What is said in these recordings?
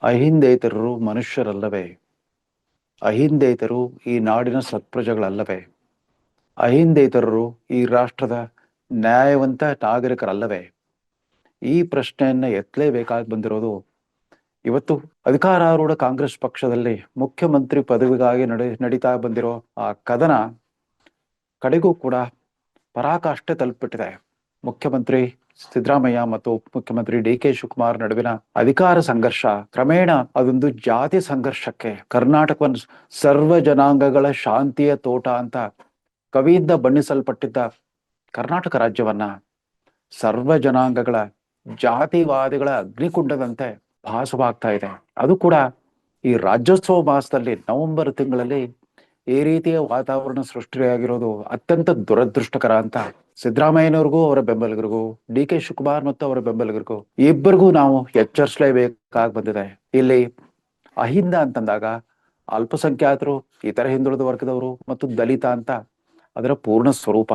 ಅಹಿಂದೇತರರು ಮನುಷ್ಯರಲ್ಲವೇ? ಅಹಿಂದೇತರು ಈ ನಾಡಿನ ಸತ್ಪ್ರಜೆಗಳಲ್ಲವೇ? ಅಹಿಂದೇತರರು ಈ ರಾಷ್ಟ್ರದ ನ್ಯಾಯವಂತ ನಾಗರಿಕರಲ್ಲವೇ? ಈ ಪ್ರಶ್ನೆಯನ್ನ ಎತ್ತಲೇಬೇಕಾಗಿ ಬಂದಿರೋದು ಇವತ್ತು ಅಧಿಕಾರಾರೂಢ ಕಾಂಗ್ರೆಸ್ ಪಕ್ಷದಲ್ಲಿ ಮುಖ್ಯಮಂತ್ರಿ ಪದವಿಗಾಗಿ ನಡೀತಾ ಬಂದಿರೋ ಆ ಕದನ ಕಡೆಗೂ ಕೂಡ ಪರಾಕಾಷ್ಠೆ ತಲುಪಿಬಿಟ್ಟಿದೆ. ಮುಖ್ಯಮಂತ್ರಿ ಸಿದ್ದರಾಮಯ್ಯ ಮತ್ತು ಉಪಮುಖ್ಯಮಂತ್ರಿ ಡಿ.ಕೆ. ಶಿವಕುಮಾರ್ ನಡುವಿನ ಅಧಿಕಾರ ಸಂಘರ್ಷ ಕ್ರಮೇಣ ಅದೊಂದು ಜಾತಿ ಸಂಘರ್ಷಕ್ಕೆ, ಕರ್ನಾಟಕವನ್ನು ಸರ್ವ ಜನಾಂಗಗಳ ಶಾಂತಿಯ ತೋಟ ಅಂತ ಕವಿಯಿಂದ ಬಣ್ಣಿಸಲ್ಪಟ್ಟಿದ್ದ ಕರ್ನಾಟಕ ರಾಜ್ಯವನ್ನ ಸರ್ವ ಜನಾಂಗಗಳ ಜಾತಿವಾದಿಗಳ ಅಗ್ನಿಕುಂಡದಂತೆ ಭಾಸವಾಗ್ತಾ ಇದೆ. ಅದು ಕೂಡ ಈ ರಾಜ್ಯೋತ್ಸವ ಮಾಸದಲ್ಲಿ ನವೆಂಬರ್ ತಿಂಗಳಲ್ಲಿ ಈ ರೀತಿಯ ವಾತಾವರಣ ಸೃಷ್ಟಿಯಾಗಿರೋದು ಅತ್ಯಂತ ದುರದೃಷ್ಟಕರ ಅಂತ ಸಿದ್ದರಾಮಯ್ಯನವ್ರಿಗೂ ಅವರ ಬೆಂಬಲಿಗರಿಗೂ, ಡಿ.ಕೆ. ಶಿವಕುಮಾರ್ ಮತ್ತು ಅವರ ಬೆಂಬಲಿಗರಿಗೂ ಇಬ್ಬರಿಗೂ ನಾವು ಎಚ್ಚರಿಸಲೇಬೇಕಾಗಿ ಬಂದಿದೆ. ಇಲ್ಲಿ ಅಹಿಂದ ಅಂತಂದಾಗ ಅಲ್ಪಸಂಖ್ಯಾತರು, ಇತರ ಹಿಂದುಳಿದ ವರ್ಗದವರು ಮತ್ತು ದಲಿತ ಅಂತ ಅದರ ಪೂರ್ಣ ಸ್ವರೂಪ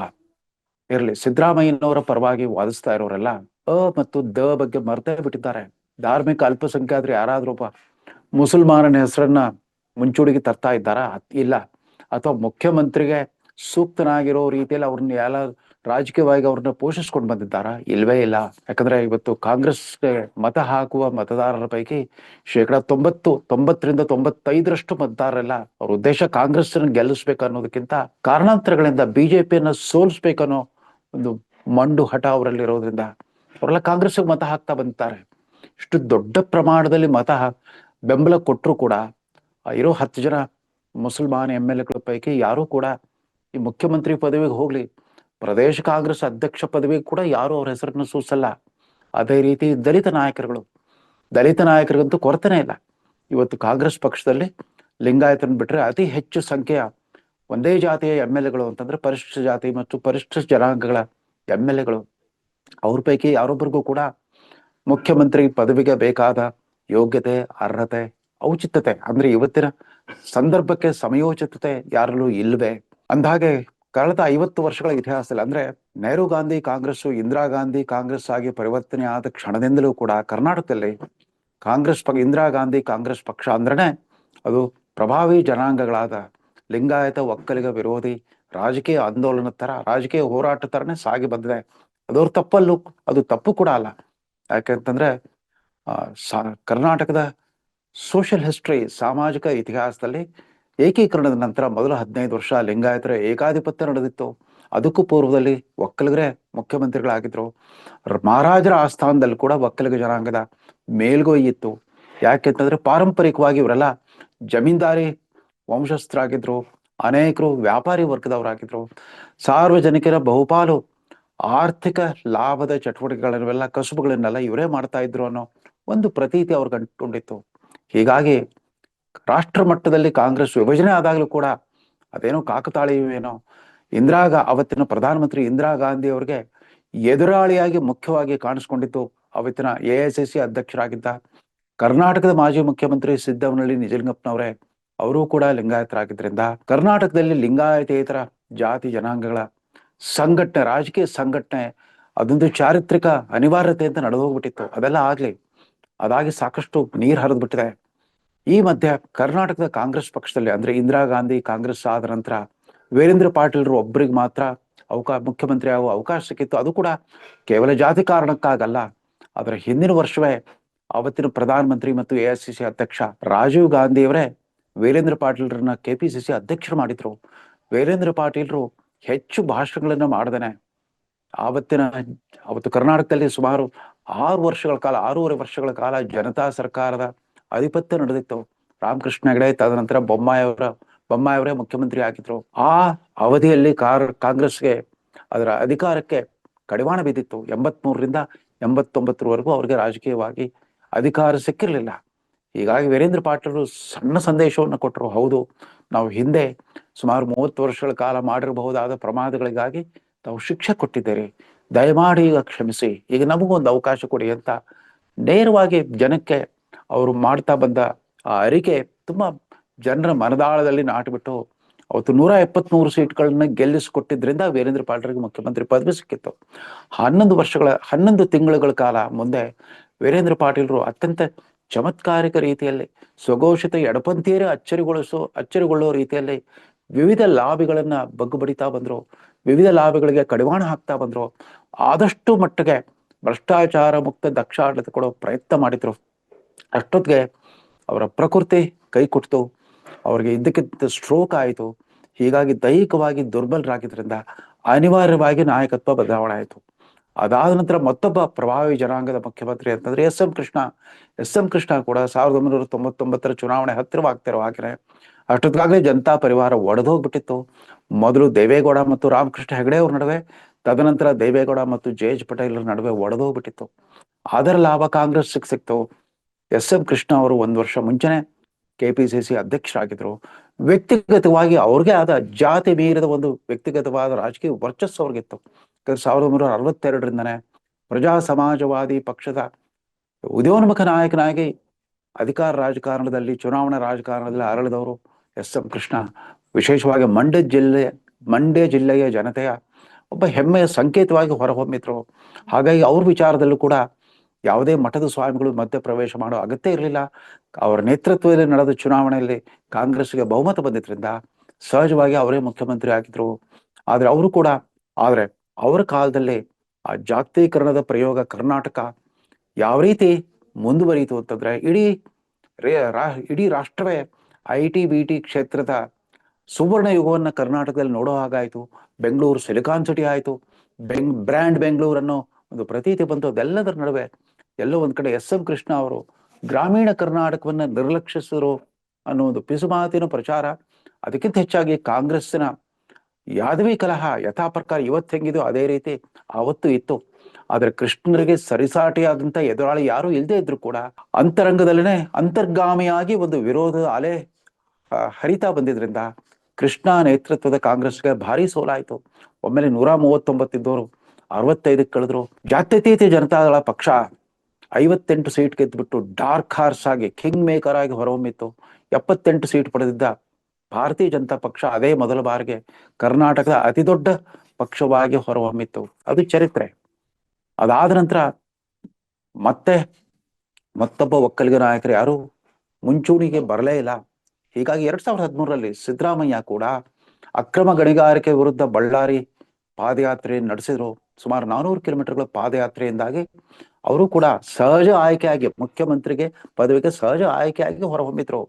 ಇರಲಿ. ಸಿದ್ದರಾಮಯ್ಯನವರ ಪರವಾಗಿ ವಾದಿಸ್ತಾ ಇರೋರೆಲ್ಲ ಅ ಮತ್ತು ದ ಬಗ್ಗೆ ಮರ್ತೇ ಬಿಟ್ಟಿದ್ದಾರೆ. ಧಾರ್ಮಿಕ ಅಲ್ಪಸಂಖ್ಯಾತರು ಯಾರಾದ್ರೂ ಒಬ್ಬ ಮುಸಲ್ಮಾನನ ಹೆಸರನ್ನ ಮುಂಚೂಣಿಗೆ ತರ್ತಾ ಇದ್ದಾರಾ? ಇಲ್ಲ. ಅಥವಾ ಮುಖ್ಯಮಂತ್ರಿಗೆ ಸೂಕ್ತನಾಗಿರೋ ರೀತಿಯಲ್ಲಿ ಅವ್ರನ್ನ ಎಲ್ಲ ರಾಜಕೀಯವಾಗಿ ಅವ್ರನ್ನ ಪೋಷಿಸ್ಕೊಂಡು ಬಂದಿದ್ದಾರಾ? ಇಲ್ವೇ ಇಲ್ಲ. ಯಾಕಂದ್ರೆ ಇವತ್ತು ಕಾಂಗ್ರೆಸ್ಗೆ ಮತ ಹಾಕುವ ಮತದಾರರ ಪೈಕಿ 95% ಮತದಾರರೆಲ್ಲ ಅವ್ರ ಉದ್ದೇಶ ಕಾಂಗ್ರೆಸ್ ಗೆಲ್ಲಿಸ್ಬೇಕು ಅನ್ನೋದಕ್ಕಿಂತ ಕಾರಣಾಂತರಗಳಿಂದ ಬಿಜೆಪಿಯನ್ನ ಸೋಲಿಸ್ಬೇಕನ್ನೋ ಒಂದು ಮಂಡು ಹಠ ಅವರಲ್ಲಿ ಇರೋದ್ರಿಂದ ಅವರೆಲ್ಲ ಕಾಂಗ್ರೆಸ್ಗೆ ಮತ ಹಾಕ್ತಾ ಬಂದಿದ್ದಾರೆ. ಇಷ್ಟು ದೊಡ್ಡ ಪ್ರಮಾಣದಲ್ಲಿ ಬೆಂಬಲ ಕೊಟ್ಟರು ಕೂಡ ಇರೋ 10 ಜನ ಮುಸಲ್ಮಾನ್ MLA ಪೈಕಿ ಯಾರು ಕೂಡ ಈ ಮುಖ್ಯಮಂತ್ರಿ ಪದವಿಗೆ ಹೋಗ್ಲಿ, ಪ್ರದೇಶ ಕಾಂಗ್ರೆಸ್ ಅಧ್ಯಕ್ಷ ಪದವಿಗೆ ಕೂಡ ಯಾರು ಅವ್ರ ಹೆಸರನ್ನು ಸೂಚಿಸಲ್ಲ. ಅದೇ ರೀತಿ ದಲಿತ ನಾಯಕರಿಗಂತೂ ಕೊರತೆನೇ ಇಲ್ಲ. ಇವತ್ತು ಕಾಂಗ್ರೆಸ್ ಪಕ್ಷದಲ್ಲಿ ಲಿಂಗಾಯತನ ಬಿಟ್ರೆ ಅತಿ ಹೆಚ್ಚು ಸಂಖ್ಯೆಯ ಒಂದೇ ಜಾತಿಯ MLAಗಳು ಅಂತಂದ್ರೆ ಪರಿಶಿಷ್ಟ ಜಾತಿ ಮತ್ತು ಪರಿಶಿಷ್ಟ ಜನಾಂಗಗಳ MLAಗಳು. ಅವ್ರ ಪೈಕಿ ಯಾರೊಬ್ಬರಿಗೂ ಕೂಡ ಮುಖ್ಯಮಂತ್ರಿ ಪದವಿಗೆ ಬೇಕಾದ ಯೋಗ್ಯತೆ, ಅರ್ಹತೆ, ಔಚಿತ್ಯತೆ ಅಂದ್ರೆ ಇವತ್ತಿನ ಸಂದರ್ಭಕ್ಕೆ ಸಮಯೋಚಿತತೆ ಯಾರಲ್ಲೂ ಇಲ್ವೇ. ಅಂದಹಾಗೆ ಕಳೆದ 50 ವರ್ಷಗಳ ಇತಿಹಾಸದಲ್ಲಿ ಅಂದ್ರೆ ನೆಹರು ಗಾಂಧಿ ಕಾಂಗ್ರೆಸ್, ಇಂದಿರಾ ಗಾಂಧಿ ಕಾಂಗ್ರೆಸ್ ಆಗಿ ಪರಿವರ್ತನೆ ಆದ ಕ್ಷಣದಿಂದಲೂ ಕೂಡ ಕರ್ನಾಟಕದಲ್ಲಿ ಇಂದಿರಾ ಗಾಂಧಿ ಕಾಂಗ್ರೆಸ್ ಪಕ್ಷ ಅಂದ್ರೇನೆ ಅದು ಪ್ರಭಾವಿ ಜನಾಂಗಗಳಾದ ಲಿಂಗಾಯತ, ಒಕ್ಕಲಿಗ ವಿರೋಧಿ ರಾಜಕೀಯ ಆಂದೋಲನ ತರ, ರಾಜಕೀಯ ಹೋರಾಟ ತರನೇ ಸಾಗಿ ಬಂದಿದೆ. ಅದವ್ರ ಅದು ತಪ್ಪು ಕೂಡ ಅಲ್ಲ. ಯಾಕೆಂತಂದ್ರೆ ಕರ್ನಾಟಕದ ಸೋಷಿಯಲ್ ಹಿಸ್ಟ್ರಿ, ಸಾಮಾಜಿಕ ಇತಿಹಾಸದಲ್ಲಿ ಏಕೀಕರಣದ ನಂತರ ಮೊದಲ 15 ವರ್ಷ ಲಿಂಗಾಯತರ ಏಕಾಧಿಪತ್ಯ ನಡೆದಿತ್ತು. ಅದಕ್ಕೂ ಪೂರ್ವದಲ್ಲಿ ಒಕ್ಕಲಿಗರೇ ಮುಖ್ಯಮಂತ್ರಿಗಳಾಗಿದ್ರು. ಮಹಾರಾಜರ ಆಸ್ಥಾನದಲ್ಲಿ ಕೂಡ ಒಕ್ಕಲಿಗ ಜನಾಂಗದ ಮೇಲ್ಗೈ ಇತ್ತು. ಯಾಕೆಂತಂದ್ರೆ ಪಾರಂಪರಿಕವಾಗಿ ಇವರೆಲ್ಲ ಜಮೀನ್ದಾರಿ ವಂಶಸ್ಥರಾಗಿದ್ರು, ಅನೇಕರು ವ್ಯಾಪಾರಿ ವರ್ಗದವರಾಗಿದ್ರು. ಸಾರ್ವಜನಿಕರ ಬಹುಪಾಲು ಆರ್ಥಿಕ ಲಾಭದ ಚಟುವಟಿಕೆಗಳನ್ನೆಲ್ಲ, ಕಸುಬುಗಳನ್ನೆಲ್ಲ ಇವರೇ ಮಾಡ್ತಾ ಇದ್ರು ಅನ್ನೋ ಒಂದು ಪ್ರತೀತಿ ಅವ್ರಿಗೆ ಅಂಟಿಕೊಂಡಿತ್ತು. ಹೀಗಾಗಿ ರಾಷ್ಟ್ರ ಮಟ್ಟದಲ್ಲಿ ಕಾಂಗ್ರೆಸ್ ವಿಭಜನೆ ಆದಾಗ್ಲೂ ಕೂಡ ಅದೇನೋ ಕಾಕತಾಳೀಯವೇನೋ ಅವತ್ತಿನ ಪ್ರಧಾನಮಂತ್ರಿ ಇಂದಿರಾ ಗಾಂಧಿ ಅವ್ರಿಗೆ ಎದುರಾಳಿಯಾಗಿ ಮುಖ್ಯವಾಗಿ ಕಾಣಿಸ್ಕೊಂಡಿತ್ತು ಅವತ್ತಿನ AICC ಅಧ್ಯಕ್ಷರಾಗಿದ್ದ ಕರ್ನಾಟಕದ ಮಾಜಿ ಮುಖ್ಯಮಂತ್ರಿ ಸಿದ್ದವನಹಳ್ಳಿ ನಿಜಲಿಂಗಪ್ಪನವರೇ. ಅವರು ಕೂಡ ಲಿಂಗಾಯತರಾಗಿದ್ರಿಂದ ಕರ್ನಾಟಕದಲ್ಲಿ ಲಿಂಗಾಯತೇತರ ಜಾತಿ ಜನಾಂಗಗಳ ಸಂಘಟನೆ, ರಾಜಕೀಯ ಸಂಘಟನೆ ಅದೊಂದು ಚಾರಿತ್ರಿಕ ಅನಿವಾರ್ಯತೆ ಅಂತ ನಡೆದೋಗ್ಬಿಟ್ಟಿತ್ತು. ಅದೆಲ್ಲ ಅದಾಗಿ ಸಾಕಷ್ಟು ನೀರು ಹರಿದು ಬಿಟ್ಟಿದೆ. ಈ ಮಧ್ಯೆ ಕರ್ನಾಟಕದ ಕಾಂಗ್ರೆಸ್ ಪಕ್ಷದಲ್ಲಿ ಅಂದ್ರೆ ಇಂದಿರಾ ಗಾಂಧಿ ಕಾಂಗ್ರೆಸ್ ಆದ ನಂತರ ವೀರೇಂದ್ರ ಪಾಟೀಲ್ರು ಒಬ್ಬರಿಗೆ ಮಾತ್ರ ಮುಖ್ಯಮಂತ್ರಿ ಆಗುವ ಅವಕಾಶ ಸಿಕ್ಕಿತ್ತು. ಅದು ಕೂಡ ಕೇವಲ ಜಾತಿ ಕಾರಣಕ್ಕಾಗಲ್ಲ. ಅದರ ಹಿಂದಿನ ವರ್ಷವೇ ಅವತ್ತಿನ ಪ್ರಧಾನಮಂತ್ರಿ ಮತ್ತು AICC ಅಧ್ಯಕ್ಷ ರಾಜೀವ್ ಗಾಂಧಿಯವರೇ ವೀರೇಂದ್ರ ಪಾಟೀಲ್ರನ್ನ KPCC ಅಧ್ಯಕ್ಷರು ಮಾಡಿದ್ರು. ವೀರೇಂದ್ರ ಪಾಟೀಲ್ರು ಹೆಚ್ಚು ಭಾಷಣಗಳನ್ನ ಮಾಡದೇನೆ ಅವತ್ತು ಕರ್ನಾಟಕದಲ್ಲಿ ಸುಮಾರು 6.5 ವರ್ಷಗಳ ಕಾಲ ಜನತಾ ಸರ್ಕಾರದ ಆಧಿಪತ್ಯ ನಡೆದಿತ್ತು. ರಾಮಕೃಷ್ಣ ಹೆಗಡೆ, ತದನಂತರ ಬೊಮ್ಮಾಯಿಯವರೇ ಮುಖ್ಯಮಂತ್ರಿ ಆಗಿದ್ರು. ಆ ಅವಧಿಯಲ್ಲಿ ಕಾಂಗ್ರೆಸ್ಗೆ ಅದರ ಅಧಿಕಾರಕ್ಕೆ ಕಡಿವಾಣ ಬಿದ್ದಿತ್ತು. 83ರಿಂದ 89ರವರೆಗೂ ಅವ್ರಿಗೆ ರಾಜಕೀಯವಾಗಿ ಅಧಿಕಾರ ಸಿಕ್ಕಿರ್ಲಿಲ್ಲ. ಹೀಗಾಗಿ ವೀರೇಂದ್ರ ಪಾಟೀಲರು ಸಣ್ಣ ಸಂದೇಶವನ್ನು ಕೊಟ್ಟರು. ಹೌದು, ನಾವು ಹಿಂದೆ ಸುಮಾರು 30 ವರ್ಷಗಳ ಕಾಲ ಮಾಡಿರಬಹುದಾದ ಪ್ರಮಾದಗಳಿಗಾಗಿ ತಾವು ಶಿಕ್ಷೆ ಕೊಟ್ಟಿದ್ದೀರಿ, ದಯಮಾಡಿ ಈಗ ಕ್ಷಮಿಸಿ, ಈಗ ನಮಗೊಂದು ಅವಕಾಶ ಕೊಡಿ ಅಂತ ನೇರವಾಗಿ ಜನಕ್ಕೆ ಅವರು ಮಾಡ್ತಾ ಬಂದ ಆ ಅರಿಕೆ ತುಂಬಾ ಜನರ ಮನದಾಳದಲ್ಲಿ ನಾಟಿಬಿಟ್ಟು ಅವತ್ತು 173 ಸೀಟ್ಗಳನ್ನ ಗೆಲ್ಲಿಸಿಕೊಟ್ಟಿದ್ರಿಂದ ವೀರೇಂದ್ರ ಪಾಟೀಲ್ರಿಗೆ ಮುಖ್ಯಮಂತ್ರಿ ಪದವಿ ಸಿಕ್ಕಿತ್ತು. 11 ತಿಂಗಳುಗಳ ಕಾಲ ಮುಂದೆ ವೀರೇಂದ್ರ ಪಾಟೀಲ್ರು ಅತ್ಯಂತ ಚಮತ್ಕಾರಿಕ ರೀತಿಯಲ್ಲಿ ಸ್ವಘೋಷಿತ ಎಡಪಂಥೀಯರೇ ಅಚ್ಚರಿಗೊಳ್ಳೋ ರೀತಿಯಲ್ಲಿ ವಿವಿಧ ಲಾಬಿಗಳನ್ನ ಬಗ್ಗು ಬಡಿತಾ ಬಂದ್ರು, ವಿವಿಧ ಲಾಬಿಗಳಿಗೆ ಕಡಿವಾಣ ಹಾಕ್ತಾ ಬಂದ್ರು. ಆದಷ್ಟು ಮಟ್ಟಿಗೆ ಭ್ರಷ್ಟಾಚಾರ ಮುಕ್ತ ದಕ್ಷ ಆಡಳಿತ ಕೊಡೋ ಪ್ರಯತ್ನ ಮಾಡಿದ್ರು. ಅಷ್ಟೊತ್ತಿಗೆ ಅವರ ಪ್ರಕೃತಿ ಕೈ ಕೊಡ್ತು, ಅವ್ರಿಗೆ ಇದ್ದಕ್ಕಿದ್ದ ಸ್ಟ್ರೋಕ್ ಆಯಿತು. ಹೀಗಾಗಿ ದೈಹಿಕವಾಗಿ ದುರ್ಬಲರಾಗಿದ್ದರಿಂದ ಅನಿವಾರ್ಯವಾಗಿ ನಾಯಕತ್ವ ಬದಲಾವಣೆ ಆಯಿತು. ಅದಾದ ನಂತರ ಮತ್ತೊಬ್ಬ ಪ್ರಭಾವಿ ಜನಾಂಗದ ಮುಖ್ಯಮಂತ್ರಿ ಅಂತಂದ್ರೆ ಎಸ್ ಎಂ ಕೃಷ್ಣ ಕೂಡ 1999 ಚುನಾವಣೆ ಹತ್ತಿರವಾಗ್ತಿರೋ ಹಾಗೆ ಅಷ್ಟೊತ್ತಿಗಾಗಲೇ ಜನತಾ ಪರಿವಾರ ಒಡೆದೋಗ್ಬಿಟ್ಟಿತ್ತು. ಮೊದಲು ದೇವೇಗೌಡ ಮತ್ತು ರಾಮಕೃಷ್ಣ ಹೆಗಡೆ ಅವ್ರ ನಡುವೆ, ತದನಂತರ ದೇವೇಗೌಡ ಮತ್ತು ಜೆ.ಎಚ್. ಪಟೇಲ್ ನಡುವೆ ಒಡೆದೋಗ್ಬಿಟ್ಟಿತ್ತು. ಅದರ ಲಾಭ ಕಾಂಗ್ರೆಸ್ ಸಿಕ್ತು. ಎಸ್ ಎಂ ಕೃಷ್ಣ ಅವರು 1 ವರ್ಷ ಮುಂಚೆನೆ ಕೆಪಿಸಿಸಿ ಅಧ್ಯಕ್ಷರಾಗಿದ್ರು. ವ್ಯಕ್ತಿಗತವಾಗಿ ಅವ್ರಿಗೆ ಆದ ಜಾತಿ ಮೀರಿದ ಒಂದು ವ್ಯಕ್ತಿಗತವಾದ ರಾಜಕೀಯ ವರ್ಚಸ್ಸು ಅವ್ರಿಗಿತ್ತು. 1962ರಿಂದನೇ ಪ್ರಜಾ ಸಮಾಜವಾದಿ ಪಕ್ಷದ ಉದಯೋನ್ಮುಖ ನಾಯಕನಾಗಿ ಅಧಿಕಾರ ರಾಜಕಾರಣದಲ್ಲಿ, ಚುನಾವಣಾ ರಾಜಕಾರಣದಲ್ಲಿ ಅರಳಿದವರು ಎಸ್ ಎಂ ಕೃಷ್ಣ. ವಿಶೇಷವಾಗಿ ಮಂಡ್ಯ ಜಿಲ್ಲೆಯ ಜನತೆಯ ಒಬ್ಬ ಹೆಮ್ಮೆಯ ಸಂಕೇತವಾಗಿ ಹೊರಹೊಮ್ಮಿದ್ರು. ಹಾಗಾಗಿ ಅವ್ರ ವಿಚಾರದಲ್ಲೂ ಕೂಡ ಯಾವುದೇ ಮಠದ ಸ್ವಾಮಿಗಳು ಮಧ್ಯ ಪ್ರವೇಶ ಮಾಡೋ ಅಗತ್ಯ ಇರಲಿಲ್ಲ. ಅವರ ನೇತೃತ್ವದಲ್ಲಿ ನಡೆದ ಚುನಾವಣೆಯಲ್ಲಿ ಕಾಂಗ್ರೆಸ್ಗೆ ಬಹುಮತ ಬಂದಿದ್ರಿಂದ ಸಹಜವಾಗಿ ಅವರೇ ಮುಖ್ಯಮಂತ್ರಿ ಆಗಿದ್ರು. ಆದ್ರೆ ಅವರ ಕಾಲದಲ್ಲಿ ಆ ಜಾಗತೀಕರಣದ ಪ್ರಯೋಗ ಕರ್ನಾಟಕ ಯಾವ ರೀತಿ ಮುಂದುವರಿಯಿತು ಅಂತಂದ್ರೆ ಇಡೀ ರಾಷ್ಟ್ರವೇ IT-BT ಕ್ಷೇತ್ರದ ಸುವರ್ಣ ಯುಗವನ್ನ ಕರ್ನಾಟಕದಲ್ಲಿ ನೋಡೋ ಹಾಗಾಯ್ತು. ಬೆಂಗಳೂರು ಸಿಲಿಕಾನ್ ಸಿಟಿ ಆಯ್ತು, ಬ್ರ್ಯಾಂಡ್ ಬೆಂಗಳೂರು ಅನ್ನೋ ಒಂದು ಪ್ರತೀತಿ ಬಂತು. ಅದೆಲ್ಲದರ ನಡುವೆ ಎಲ್ಲೋ ಒಂದ್ ಕಡೆ ಎಸ್ ಎಂ ಕೃಷ್ಣ ಅವರು ಗ್ರಾಮೀಣ ಕರ್ನಾಟಕವನ್ನ ನಿರ್ಲಕ್ಷಿಸಿದ್ರು ಅನ್ನೋ ಒಂದು ಪಿಸುಮಾತಿನ ಪ್ರಚಾರ. ಅದಕ್ಕಿಂತ ಹೆಚ್ಚಾಗಿ ಕಾಂಗ್ರೆಸ್ಸಿನ ಯಾದವಿ ಕಲಹ ಯಥಾ ಪ್ರಕಾರ ಇವತ್ತು ಹೆಂಗಿದೋ ಅದೇ ರೀತಿ ಆವತ್ತು ಇತ್ತು. ಆದ್ರೆ ಕೃಷ್ಣರಿಗೆ ಸರಿಸಾಟಿಯಾದಂತ ಎದುರಾಳಿ ಯಾರು ಇಲ್ಲದೆ ಇದ್ರು ಕೂಡ ಅಂತರಂಗದಲ್ಲೇ ಅಂತರ್ಗಾಮಿಯಾಗಿ ಒಂದು ವಿರೋಧ ಅಲೆ ಹರಿತಾ ಬಂದಿದ್ರಿಂದ ಕೃಷ್ಣ ನೇತೃತ್ವದ ಕಾಂಗ್ರೆಸ್ಗೆ ಭಾರಿ ಸೋಲಾಯಿತು. ಒಮ್ಮೆಲೆ 139 ಇದ್ದವರು 65ಕ್ಕೆ ಕಳೆದ್ರು. ಜಾತ್ಯತೀತ ಜನತಾದಳ ಪಕ್ಷ 58 ಸೀಟ್ ಗೆದ್ದುಬಿಟ್ಟು ಡಾರ್ಕ್ ಹಾರ್ಸ್ ಆಗಿ ಕಿಂಗ್ ಮೇಕರ್ ಆಗಿ ಹೊರಹೊಮ್ಮಿತ್ತು. 78 ಸೀಟ್ ಪಡೆದಿದ್ದ ಭಾರತೀಯ ಜನತಾ ಪಕ್ಷ ಅದೇ ಮೊದಲ ಬಾರಿಗೆ ಕರ್ನಾಟಕದ ಅತಿ ದೊಡ್ಡ ಪಕ್ಷವಾಗಿ ಹೊರಹೊಮ್ಮಿತ್ತು. ಅದು ಚರಿತ್ರೆ. ಅದಾದ ನಂತರ ಮತ್ತೊಬ್ಬ ಒಕ್ಕಲಿಗ ನಾಯಕರು ಯಾರು ಮುಂಚೂಣಿಗೆ ಬರಲೇ ಇಲ್ಲ. ಹೀಗಾಗಿ 2013ರಲ್ಲಿ ಸಿದ್ದರಾಮಯ್ಯ ಕೂಡ ಅಕ್ರಮ ಗಣಿಗಾರಿಕೆ ವಿರುದ್ಧ ಬಳ್ಳಾರಿ ಪಾದಯಾತ್ರೆ ನಡೆಸಿದ್ರು. ಸುಮಾರು 400 ಕಿಲೋಮೀಟರ್ಗಳ ಪಾದಯಾತ್ರೆಯಿಂದಾಗಿ ಅವರು ಕೂಡ ಸಹಜ ಆಯ್ಕೆಯಾಗಿ ಮುಖ್ಯಮಂತ್ರಿಗೆ ಪದವಿಗೆ ಸಹಜ ಆಯ್ಕೆಯಾಗಿ ಹೊರಹೊಮ್ಮಿದ್ರು.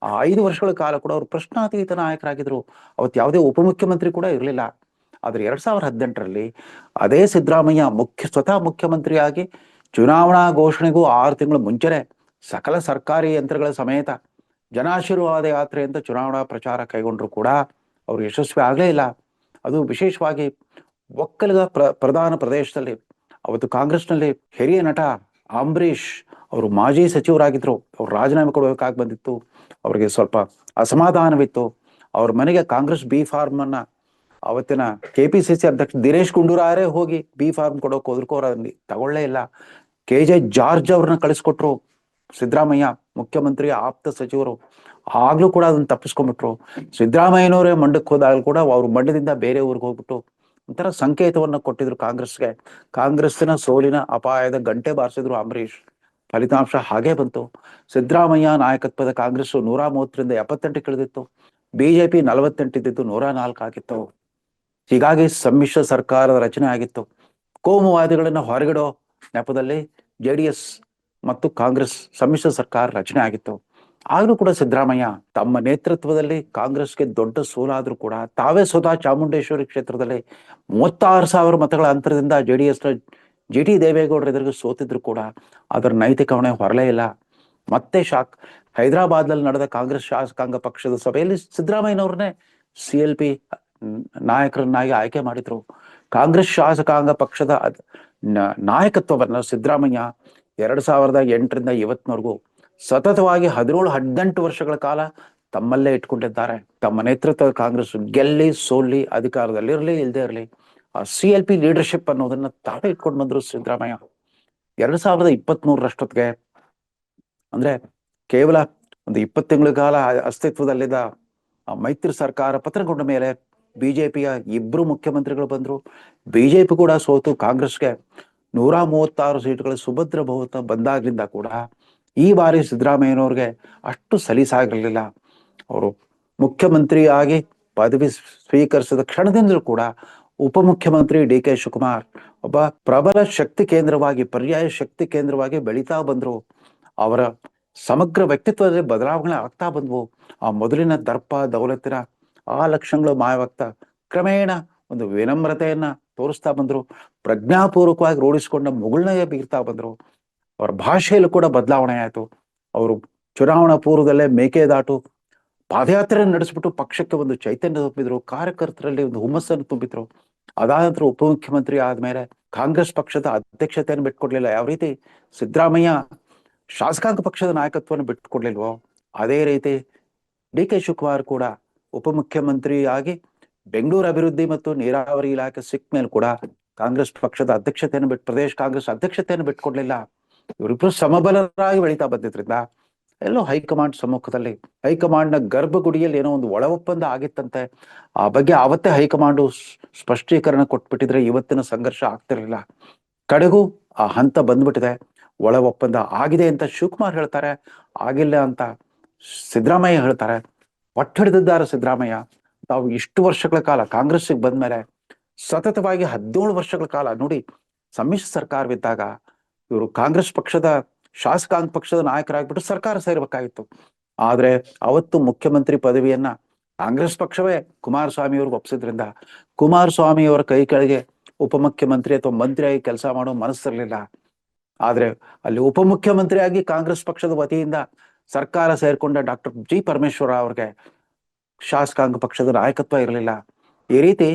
ಆ 5 ವರ್ಷಗಳ ಕಾಲ ಕೂಡ ಅವರು ಪ್ರಶ್ನಾತೀತ ನಾಯಕರಾಗಿದ್ರು. ಅವತ್ತು ಯಾವುದೇ ಉಪಮುಖ್ಯಮಂತ್ರಿ ಕೂಡ ಇರಲಿಲ್ಲ. ಆದ್ರೆ 2018ರಲ್ಲಿ ಅದೇ ಸಿದ್ದರಾಮಯ್ಯ ಸ್ವತಃ ಮುಖ್ಯಮಂತ್ರಿಯಾಗಿ ಚುನಾವಣಾ ಘೋಷಣೆಗೂ 6 ತಿಂಗಳ ಮುಂಚೆನೆ ಸಕಲ ಸರ್ಕಾರಿ ಯಂತ್ರಗಳ ಸಮೇತ ಜನಾಶೀರ್ವಾದ ಯಾತ್ರೆ ಅಂತ ಚುನಾವಣಾ ಪ್ರಚಾರ ಕೈಗೊಂಡ್ರು ಕೂಡ ಅವರು ಯಶಸ್ವಿ ಆಗ್ಲೇ ಇಲ್ಲ. ಅದು ವಿಶೇಷವಾಗಿ ಒಕ್ಕಲಿಗ ಪ್ರಧಾನ ಪ್ರದೇಶದಲ್ಲಿ ಅವತ್ತು ಕಾಂಗ್ರೆಸ್ನಲ್ಲಿ ಹಿರಿಯ ನಟ ಅಂಬರೀಷ್ ಅವರು ಮಾಜಿ ಸಚಿವರಾಗಿದ್ರು. ಅವ್ರು ರಾಜೀನಾಮೆ ಕೊಡಬೇಕಾಗಿ ಬಂದಿತ್ತು. ಅವ್ರಿಗೆ ಸ್ವಲ್ಪ ಅಸಮಾಧಾನವಿತ್ತು. ಅವ್ರ ಮನೆಗೆ ಕಾಂಗ್ರೆಸ್ ಬಿ ಫಾರ್ಮ್ ಅನ್ನ ಅವತ್ತಿನ ಕೆಪಿಸಿಸಿ ಅಧ್ಯಕ್ಷ ದಿನೇಶ್ ಗುಂಡೂರಾವರೇ ಹೋಗಿ ಬಿ ಫಾರ್ಮ್ ಕೊಡೋಕೆ ಹೋದ್ರು. ತಗೊಳ್ಳೇ ಇಲ್ಲ. KJ ಜಾರ್ಜ್ ಅವ್ರನ್ನ ಕಳಿಸ್ಕೊಟ್ರು ಸಿದ್ದರಾಮಯ್ಯ ಮುಖ್ಯಮಂತ್ರಿ ಆಪ್ತ ಸಚಿವರು. ಆಗ್ಲೂ ಕೂಡ ಅದನ್ನ ತಪ್ಪಿಸ್ಕೊಂಡ್ಬಿಟ್ರು. ಸಿದ್ದರಾಮಯ್ಯನವರೇ ಮಂಡಕ್ಕೆ ಹೋದಾಗಲೂ ಕೂಡ ಅವ್ರ ಮಂಡ್ಯದಿಂದ ಬೇರೆ ಊರಿಗೆ ಹೋಗ್ಬಿಟ್ಟು ಒಂಥರ ಸಂಕೇತವನ್ನ ಕೊಟ್ಟಿದ್ರು ಕಾಂಗ್ರೆಸ್ಗೆ. ಕಾಂಗ್ರೆಸ್ಸಿನ ಸೋಲಿನ ಅಪಾಯದ ಗಂಟೆ ಬಾರಿಸಿದ್ರು ಅಂಬರೀಷ್. ಫಲಿತಾಂಶ ಹಾಗೆ ಬಂತು. ಸಿದ್ದರಾಮಯ್ಯ ನಾಯಕತ್ವದ ಕಾಂಗ್ರೆಸ್ 130ರಿಂದ 78ಕ್ಕೆ ಇಳಿದಿತ್ತು. ಬಿಜೆಪಿ 48 ಇದ್ದಿದ್ದು 104 ಆಗಿತ್ತು. ಹೀಗಾಗಿ ಸಮ್ಮಿಶ್ರ ಸರ್ಕಾರದ ರಚನೆ ಆಗಿತ್ತು. ಕೋಮುವಾದಿಗಳನ್ನ ಹೊರಗಿಡೋ ನೆಪದಲ್ಲಿ JDS ಮತ್ತು ಕಾಂಗ್ರೆಸ್ ಸಮ್ಮಿಶ್ರ ಸರ್ಕಾರ ರಚನೆ ಆಗಿತ್ತು. ಆಗ್ಲೂ ಕೂಡ ಸಿದ್ದರಾಮಯ್ಯ ತಮ್ಮ ನೇತೃತ್ವದಲ್ಲಿ ಕಾಂಗ್ರೆಸ್ಗೆ ದೊಡ್ಡ ಸೋಲಾದ್ರೂ ಕೂಡ ತಾವೇ ಸ್ವತಃ ಚಾಮುಂಡೇಶ್ವರಿ ಕ್ಷೇತ್ರದಲ್ಲಿ 36,000 ಮತಗಳ ಅಂತರದಿಂದ JDSನ GT ದೇವೇಗೌಡರ ಎದುರಿಗೆ ಸೋತಿದ್ರು ಕೂಡ ಅದರ ನೈತಿಕ ಹೊಣೆ ಹೊರಲೇ ಇಲ್ಲ. ಮತ್ತೆ ಹೈದರಾಬಾದ್ನಲ್ಲಿ ನಡೆದ ಕಾಂಗ್ರೆಸ್ ಶಾಸಕಾಂಗ ಪಕ್ಷದ ಸಭೆಯಲ್ಲಿ ಸಿದ್ದರಾಮಯ್ಯನವ್ರನ್ನೇ CLP ನಾಯಕರನ್ನಾಗಿ ಆಯ್ಕೆ ಮಾಡಿದ್ರು. ಕಾಂಗ್ರೆಸ್ ಶಾಸಕಾಂಗ ಪಕ್ಷದ ನಾಯಕತ್ವವನ್ನ ಸಿದ್ದರಾಮಯ್ಯ 2008ರಿಂದ ಇವತ್ತಿನವರೆಗೂ ಸತತವಾಗಿ 17-18 ವರ್ಷಗಳ ಕಾಲ ತಮ್ಮಲ್ಲೇ ಇಟ್ಕೊಂಡಿದ್ದಾರೆ. ತಮ್ಮ ನೇತೃತ್ವದ ಕಾಂಗ್ರೆಸ್ ಗೆಲ್ಲಿ ಸೋಲಿ ಅಧಿಕಾರದಲ್ಲಿರಲಿ ಇಲ್ಲದೆ ಇರಲಿ ಆ CLP ಲೀಡರ್ಶಿಪ್ ಅನ್ನೋದನ್ನ ತಾವೇ ಇಟ್ಕೊಂಡು ಬಂದ್ರು ಸಿದ್ದರಾಮಯ್ಯ. 2023ರಷ್ಟೊತ್ತಿಗೆ ಅಂದ್ರೆ ಕೇವಲ ಒಂದು 20 ತಿಂಗಳ ಕಾಲ ಅಸ್ತಿತ್ವದಲ್ಲಿದ್ದ ಮೈತ್ರಿ ಸರ್ಕಾರ ಪತನಗೊಂಡ ಮೇಲೆ ಬಿಜೆಪಿಯ 2 ಮುಖ್ಯಮಂತ್ರಿಗಳು ಬಂದ್ರು. ಬಿಜೆಪಿ ಕೂಡ ಸೋತು ಕಾಂಗ್ರೆಸ್ಗೆ 136 ಸೀಟ್ಗಳ ಸುಭದ್ರ ಬಹುಮತ ಬಂದಾಗ್ಲಿಂದ ಕೂಡ ಈ ಬಾರಿ ಸಿದ್ದರಾಮಯ್ಯನವ್ರಿಗೆ ಅಷ್ಟು ಸಲೀಸಾಗಿರಲಿಲ್ಲ. ಅವರು ಮುಖ್ಯಮಂತ್ರಿಯಾಗಿ ಪದವಿ ಸ್ವೀಕರಿಸಿದ ಕ್ಷಣದಿಂದಲೂ ಕೂಡ ಉಪಮುಖ್ಯಮಂತ್ರಿ ಡಿ ಕೆ ಶಿವಕುಮಾರ್ ಒಬ್ಬ ಪ್ರಬಲ ಶಕ್ತಿ ಕೇಂದ್ರವಾಗಿ, ಪರ್ಯಾಯ ಶಕ್ತಿ ಕೇಂದ್ರವಾಗಿ ಬೆಳೀತಾ ಬಂದ್ರು. ಅವರ ಸಮಗ್ರ ವ್ಯಕ್ತಿತ್ವದಲ್ಲಿ ಬದಲಾವಣೆ ಆಗ್ತಾ ಬಂದ್ವು. ಆ ಮೊದಲಿನ ದರ್ಪ ದೌಲತ್ತಿನ ಆ ಲಕ್ಷಣಗಳು ಮಾಯವಾಗ್ತಾ ಕ್ರಮೇಣ ಒಂದು ವಿನಮ್ರತೆಯನ್ನ ತೋರಿಸ್ತಾ ಬಂದ್ರು. ಪ್ರಜ್ಞಾಪೂರ್ವಕವಾಗಿ ರೂಢಿಸಿಕೊಂಡ ಮುಗುಳ್ನಯ ಬೀರ್ತಾ ಬಂದ್ರು. ಅವರ ಭಾಷೆಯಲ್ಲೂ ಕೂಡ ಬದಲಾವಣೆ ಆಯ್ತು. ಅವರು ಚುನಾವಣಾ ಪೂರ್ವದಲ್ಲೇ ಮೇಕೆದಾಟು ಪಾದಯಾತ್ರೆ ನಡೆಸ್ಬಿಟ್ಟು ಪಕ್ಷಕ್ಕೆ ಒಂದು ಚೈತನ್ಯ ತುಂಬಿದ್ರು, ಕಾರ್ಯಕರ್ತರಲ್ಲಿ ಒಂದು ಹುಮ್ಮಸ್ಸನ್ನು ತುಂಬಿದ್ರು. ಅದಾದ ನಂತರ ಉಪಮುಖ್ಯಮಂತ್ರಿ ಆದ್ಮೇಲೆ ಕಾಂಗ್ರೆಸ್ ಪಕ್ಷದ ಅಧ್ಯಕ್ಷತೆಯನ್ನು ಬಿಟ್ಕೊಡ್ಲಿಲ್ಲ. ಯಾವ ರೀತಿ ಸಿದ್ದರಾಮಯ್ಯ ಶಾಸಕಾಂಗ ಪಕ್ಷದ ನಾಯಕತ್ವವನ್ನು ಬಿಟ್ಟುಕೊಡ್ಲಿಲ್ವೋ ಅದೇ ರೀತಿ ಡಿ ಕೆ ಶಿವಕುಮಾರ್ ಕೂಡ ಉಪಮುಖ್ಯಮಂತ್ರಿ ಆಗಿ ಬೆಂಗಳೂರು ಅಭಿವೃದ್ಧಿ ಮತ್ತು ನೀರಾವರಿ ಇಲಾಖೆ ಸಿಕ್ಕ ಮೇಲೆ ಕೂಡ ಕಾಂಗ್ರೆಸ್ ಪಕ್ಷದ ಅಧ್ಯಕ್ಷತೆಯನ್ನು ಪ್ರದೇಶ ಕಾಂಗ್ರೆಸ್ ಅಧ್ಯಕ್ಷತೆಯನ್ನು ಬಿಟ್ಕೊಡ್ಲಿಲ್ಲ. ಇವರಿಬ್ರು ಸಮಬಲರಾಗಿ ಬೆಳೀತಾ ಬಂದಿದ್ರಿಂದ ಎಲ್ಲೋ ಹೈಕಮಾಂಡ್ ಸಮ್ಮುಖದಲ್ಲಿ, ಹೈಕಮಾಂಡ್ ನ ಗರ್ಭಗುಡಿಯಲ್ಲಿ ಏನೋ ಒಂದು ಒಳ ಒಪ್ಪಂದ ಆಗಿತ್ತಂತೆ. ಆ ಬಗ್ಗೆ ಆವತ್ತೇ ಹೈಕಮಾಂಡ್ ಸ್ಪಷ್ಟೀಕರಣ ಕೊಟ್ಬಿಟ್ಟಿದ್ರೆ ಇವತ್ತಿನ ಸಂಘರ್ಷ ಆಗ್ತಿರ್ಲಿಲ್ಲ. ಕಡೆಗೂ ಆ ಹಂತ ಬಂದ್ಬಿಟ್ಟಿದೆ. ಒಳ ಒಪ್ಪಂದ ಆಗಿದೆ ಅಂತ ಶಿವಕುಮಾರ್ ಹೇಳ್ತಾರೆ, ಆಗಿಲ್ಲ ಅಂತ ಸಿದ್ದರಾಮಯ್ಯ ಹೇಳ್ತಾರೆ. ಪಟ್ಟು ಹಿಡಿದಿದ್ದಾರೆ ಸಿದ್ದರಾಮಯ್ಯ. ತಾವು ಇಷ್ಟು ವರ್ಷಗಳ ಕಾಲ ಕಾಂಗ್ರೆಸ್ಗೆ ಬಂದ್ಮೇಲೆ ಸತತವಾಗಿ 17 ವರ್ಷಗಳ ಕಾಲ ನೋಡಿ, ಸಮ್ಮಿಶ್ರ ಸರ್ಕಾರವಿದ್ದಾಗ ಇವರು ಕಾಂಗ್ರೆಸ್ ಪಕ್ಷದ ಶಾಸಕಾಂಗ ಪಕ್ಷದ ನಾಯಕರಾಗ್ಬಿಟ್ಟು ಸರ್ಕಾರ ಸೇರ್ಬೇಕಾಗಿತ್ತು. ಆದ್ರೆ ಅವತ್ತು ಮುಖ್ಯಮಂತ್ರಿ ಪದವಿಯನ್ನ ಕಾಂಗ್ರೆಸ್ ಪಕ್ಷವೇ ಕುಮಾರಸ್ವಾಮಿ ಅವ್ರಿಗೆ ಒಪ್ಪಿಸಿದ್ರಿಂದ ಕುಮಾರಸ್ವಾಮಿ ಅವರ ಕೈ ಕೆಳಗೆ ಉಪಮುಖ್ಯಮಂತ್ರಿ ಅಥವಾ ಮಂತ್ರಿಯಾಗಿ ಕೆಲಸ ಮಾಡೋ ಮನಸ್ಸಿರ್ಲಿಲ್ಲ. ಆದ್ರೆ ಅಲ್ಲಿ ಉಪಮುಖ್ಯಮಂತ್ರಿಯಾಗಿ ಕಾಂಗ್ರೆಸ್ ಪಕ್ಷದ ವತಿಯಿಂದ ಸರ್ಕಾರ ಸೇರ್ಕೊಂಡ ಡಾಕ್ಟರ್ ಜಿ ಪರಮೇಶ್ವರ ಅವ್ರಿಗೆ ಶಾಸಕಾಂಗ ಪಕ್ಷದ ನಾಯಕತ್ವ ಇರಲಿಲ್ಲ. ಈ ರೀತಿ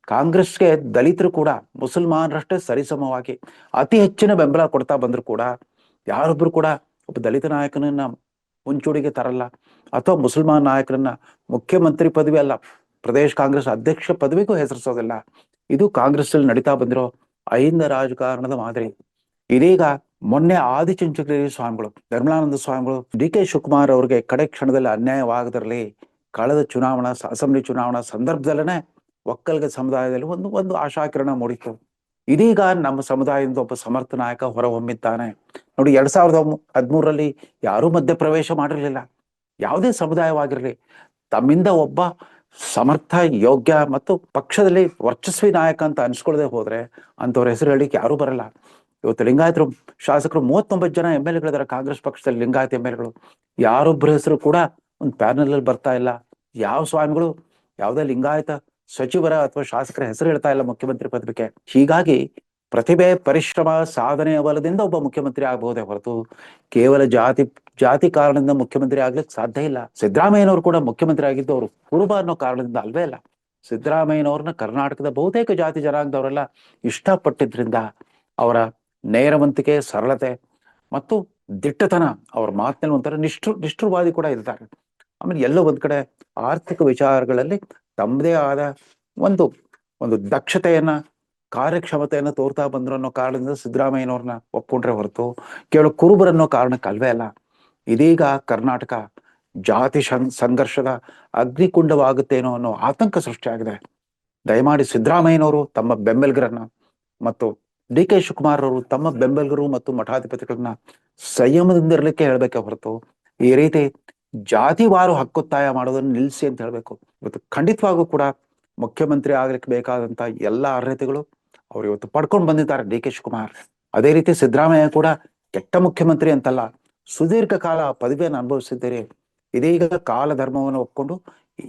ಕಾಂಗ್ರೆಸ್ಗೆ ದಲಿತರು ಕೂಡ ಮುಸಲ್ಮಾನರಷ್ಟೇ ಸರಿಸಮವಾಗಿ ಅತಿ ಹೆಚ್ಚಿನ ಬೆಂಬಲ ಕೊಡ್ತಾ ಬಂದ್ರು ಕೂಡ ಯಾರೊಬ್ರು ಕೂಡ ಒಬ್ಬ ದಲಿತ ನಾಯಕನನ್ನ ಮುಂಚೂಣಿಗೆ ತರಲ್ಲ, ಅಥವಾ ಮುಸಲ್ಮಾನ್ ನಾಯಕರನ್ನ ಮುಖ್ಯಮಂತ್ರಿ ಪದವಿ ಅಲ್ಲ, ಪ್ರದೇಶ ಕಾಂಗ್ರೆಸ್ ಅಧ್ಯಕ್ಷ ಪದವಿಗೂ ಹೆಸರಿಸೋದಿಲ್ಲ. ಇದು ಕಾಂಗ್ರೆಸ್ ಅಲ್ಲಿ ನಡೀತಾ ಬಂದಿರೋ ಅಹಿಂದ ರಾಜಕಾರಣದ ಮಾದರಿ. ಇದೀಗ ಮೊನ್ನೆ ಆದಿಚುಂಚನಗಿರಿ ಸ್ವಾಮಿಗಳು, ಧರ್ಮಲಾನಂದ ಸ್ವಾಮಿಗಳು ಡಿ ಕೆ ಶಿವಕುಮಾರ್ ಅವ್ರಿಗೆ ಕಡೆ ಕ್ಷಣದಲ್ಲಿ ಅನ್ಯಾಯವಾಗದಿರಲಿ, ಕಳೆದ ಚುನಾವಣಾ ಅಸೆಂಬ್ಲಿ ಚುನಾವಣಾ ಸಂದರ್ಭದಲ್ಲೇ ಒಕ್ಕಲಿಗ ಸಮುದಾಯದಲ್ಲಿ ಒಂದು ಆಶಾಕಿರಣ ಮೂಡಿತ್ತು. ಇದೀಗ ನಮ್ಮ ಸಮುದಾಯದಿಂದ ಒಬ್ಬ ಸಮರ್ಥ ನಾಯಕ ಹೊರಹೊಮ್ಮಿದ್ದಾನೆ. ನೋಡಿ, 2013ರಲ್ಲಿ ಯಾರೂ ಮಧ್ಯ ಪ್ರವೇಶ ಮಾಡಿರ್ಲಿಲ್ಲ. ಯಾವುದೇ ಸಮುದಾಯವಾಗಿರ್ಲಿ, ತಮ್ಮಿಂದ ಒಬ್ಬ ಸಮರ್ಥ, ಯೋಗ್ಯ ಮತ್ತು ಪಕ್ಷದಲ್ಲಿ ವರ್ಚಸ್ವಿ ನಾಯಕ ಅಂತ ಅನ್ಸ್ಕೊಳ್ಳದೆ ಹೋದ್ರೆ ಅಂತವ್ರ ಹೆಸರು ಹೇಳಿಕ್ಕೆ ಯಾರೂ ಬರಲ್ಲ. ಇವತ್ತು ಲಿಂಗಾಯತರು ಶಾಸಕರು 39 ಜನ ಎಂ ಎಲ್ ಎಗಳಿದ್ದಾರೆ ಕಾಂಗ್ರೆಸ್ ಪಕ್ಷದಲ್ಲಿ, ಲಿಂಗಾಯತ ಎಂ ಎಲ್ ಗಳು. ಯಾರೊಬ್ಬರ ಹೆಸರು ಕೂಡ ಒಂದು ಪ್ಯಾನಲ್ ಅಲ್ಲಿ ಬರ್ತಾ ಇಲ್ಲ. ಯಾವ ಸ್ವಾಮಿಗಳು ಯಾವುದೇ ಲಿಂಗಾಯತ ಸಚಿವರ ಅಥವಾ ಶಾಸಕರ ಹೆಸರು ಹೇಳ್ತಾ ಇಲ್ಲ ಮುಖ್ಯಮಂತ್ರಿ ಪದವಿಗೆ. ಹೀಗಾಗಿ ಪ್ರತಿಭೆ, ಪರಿಶ್ರಮ, ಸಾಧನೆಯ ಬಲದಿಂದ ಒಬ್ಬ ಮುಖ್ಯಮಂತ್ರಿ ಆಗಬಹುದೇ ಹೊರತು ಕೇವಲ ಜಾತಿ ಕಾರಣದಿಂದ ಮುಖ್ಯಮಂತ್ರಿ ಆಗ್ಲಿಕ್ಕೆ ಸಾಧ್ಯ ಇಲ್ಲ. ಸಿದ್ದರಾಮಯ್ಯನವರು ಕೂಡ ಮುಖ್ಯಮಂತ್ರಿ ಆಗಿದ್ದು ಅವರು ಕುರುಬ ಅನ್ನೋ ಕಾರಣದಿಂದ ಅಲ್ವೇ ಅಲ್ಲ. ಸಿದ್ದರಾಮಯ್ಯನವ್ರನ್ನ ಕರ್ನಾಟಕದ ಬಹುತೇಕ ಜಾತಿ ಜನಾಂಗದವರೆಲ್ಲ ಇಷ್ಟಪಟ್ಟಿದ್ರಿಂದ ಅವರ ನೇರವಂತಿಕೆ, ಸರಳತೆ ಮತ್ತು ದಿಟ್ಟತನ, ಅವ್ರ ಮಾತಿನಲ್ಲಿ ಒಂಥರ ನಿಷ್ಠುರವಾದಿ ಕೂಡ ಇರ್ತಾರೆ. ಆಮೇಲೆ ಎಲ್ಲೋ ಒಂದ್ ಕಡೆ ಆರ್ಥಿಕ ವಿಚಾರಗಳಲ್ಲಿ ತಮ್ಮದೇ ಆದ ಒಂದು ದಕ್ಷತೆಯನ್ನ, ಕಾರ್ಯಕ್ಷಮತೆಯನ್ನ ತೋರ್ತಾ ಬಂದ್ರು ಅನ್ನೋ ಕಾರಣದಿಂದ ಸಿದ್ದರಾಮಯ್ಯನವ್ರನ್ನ ಒಪ್ಕೊಂಡ್ರೆ ಹೊರತು ಕೇವಲ ಕುರುಬರನ್ನೋ ಕಾರಣಕ್ಕೆ ಅಲ್ವೇ ಅಲ್ಲ. ಇದೀಗ ಕರ್ನಾಟಕ ಜಾತಿ ಸಂಘರ್ಷದ ಅಗ್ನಿಕುಂಡವಾಗುತ್ತೇನೋ ಅನ್ನೋ ಆತಂಕ ಸೃಷ್ಟಿಯಾಗಿದೆ. ದಯಮಾಡಿ ಸಿದ್ದರಾಮಯ್ಯನವರು ತಮ್ಮ ಬೆಂಬಲಿಗರನ್ನ ಮತ್ತು ಡಿ ಕೆ ಶಿವಕುಮಾರ್ ಅವರು ತಮ್ಮ ಬೆಂಬಲಿಗರು ಮತ್ತು ಮಠಾಧಿಪತಿಗಳನ್ನ ಸಂಯಮದಿಂದ ಇರಲಿಕ್ಕೆ ಹೇಳ್ಬೇಕೆ ಹೊರತು ಈ ರೀತಿ ಜಾತಿವಾರು ಹಕ್ಕೊತ್ತಾಯ ಮಾಡೋದನ್ನ ನಿಲ್ಲಿಸಿ ಅಂತ ಹೇಳ್ಬೇಕು. ಇವತ್ತು ಖಂಡಿತವಾಗೂ ಕೂಡ ಮುಖ್ಯಮಂತ್ರಿ ಆಗ್ಲಿಕ್ಕೆ ಬೇಕಾದಂತ ಎಲ್ಲಾ ಅರ್ಹತೆಗಳು ಅವ್ರು ಇವತ್ತು ಪಡ್ಕೊಂಡು ಬಂದಿದ್ದಾರೆ ಡಿ ಕೆ ಶಿವಕುಮಾರ್. ಅದೇ ರೀತಿ ಸಿದ್ದರಾಮಯ್ಯ ಕೂಡ ಕೆಟ್ಟ ಮುಖ್ಯಮಂತ್ರಿ ಅಂತಲ್ಲ, ಸುದೀರ್ಘ ಕಾಲ ಪದವಿಯನ್ನು ಅನುಭವಿಸಿದ್ದೀರಿ. ಇದೀಗ ಕಾಲ ಧರ್ಮವನ್ನು ಒಪ್ಕೊಂಡು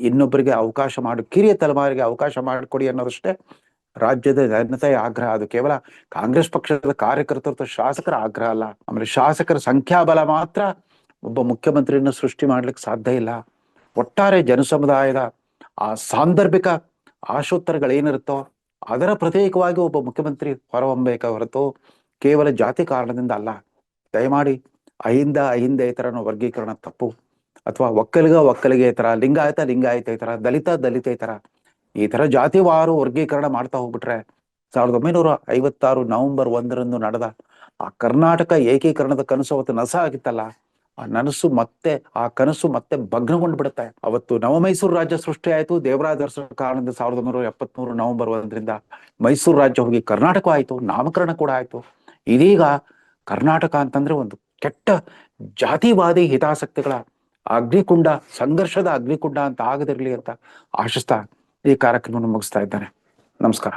ಇನ್ನೊಬ್ಬರಿಗೆ ಅವಕಾಶ ಮಾಡಿ, ಕಿರಿಯ ತಲೆಮಾರಿಗೆ ಅವಕಾಶ ಮಾಡಿಕೊಡಿ ಅನ್ನೋದಷ್ಟೇ ರಾಜ್ಯದ ಜನತೆಯ ಆಗ್ರಹ. ಅದು ಕೇವಲ ಕಾಂಗ್ರೆಸ್ ಪಕ್ಷದ ಕಾರ್ಯಕರ್ತರು ಅಥವಾ ಶಾಸಕರ ಆಗ್ರಹ ಅಲ್ಲ. ಆಮೇಲೆ ಶಾಸಕರ ಸಂಖ್ಯಾಬಲ ಮಾತ್ರ ಒಬ್ಬ ಮುಖ್ಯಮಂತ್ರಿಯನ್ನು ಸೃಷ್ಟಿ ಮಾಡ್ಲಿಕ್ಕೆ ಸಾಧ್ಯ ಇಲ್ಲ. ಒಟ್ಟಾರೆ ಜನಸಮುದಾಯದ ಆ ಸಾಂದರ್ಭಿಕ ಆಶೋತ್ತರಗಳೇನಿರುತ್ತೋ ಅದರ ಪ್ರತ್ಯೇಕವಾಗಿ ಒಬ್ಬ ಮುಖ್ಯಮಂತ್ರಿ ಹೊರಹೊಮ್ಮಬೇಕ ಹೊರತು ಕೇವಲ ಜಾತಿ ಕಾರಣದಿಂದ ಅಲ್ಲ. ದಯಮಾಡಿ ಅಹಿಂದೇತರನ ವರ್ಗೀಕರಣ ತಪ್ಪು, ಅಥವಾ ಒಕ್ಕಲಿಗೇತರ, ಲಿಂಗಾಯತೇತರ, ದಲಿತೇತರ ಈ ತರ ಜಾತಿವಾರು ವರ್ಗೀಕರಣ ಮಾಡ್ತಾ ಹೋಗ್ಬಿಟ್ರೆ 1956 ನವೆಂಬರ್ 1ರಂದು ನಡೆದ ಆ ಕರ್ನಾಟಕ ಏಕೀಕರಣದ ಕನಸು ಅವತ್ತು ನಸ ಆಗಿತ್ತಲ್ಲ, ಆ ಕನಸು ಮತ್ತೆ ಭಗ್ನಗೊಂಡು ಬಿಡುತ್ತೆ. ಅವತ್ತು ನವಮೈಸೂರು ರಾಜ್ಯ ಸೃಷ್ಟಿ ಆಯ್ತು. ದೇವರಾಜ ಅರಸರ ಕಾರಣದಿಂದ 1973 ನವೆಂಬರ್ 1ರಿಂದ ಮೈಸೂರು ರಾಜ್ಯ ಹೋಗಿ ಕರ್ನಾಟಕ ಆಯ್ತು, ನಾಮಕರಣ ಕೂಡ ಆಯ್ತು. ಇದೀಗ ಕರ್ನಾಟಕ ಅಂತಂದ್ರೆ ಒಂದು ಕೆಟ್ಟ ಜಾತಿವಾದಿ ಹಿತಾಸಕ್ತಿಗಳ ಅಗ್ನಿಕುಂಡ, ಸಂಘರ್ಷದ ಅಗ್ನಿಕುಂಡ ಅಂತ ಆಗದಿರಲಿ ಅಂತ ಆಶಿಸ್ತಾ ಈ ಕಾರ್ಯಕ್ರಮವನ್ನು ಮುಗಿಸ್ತಾ ಇದ್ದಾನೆ. ನಮಸ್ಕಾರ.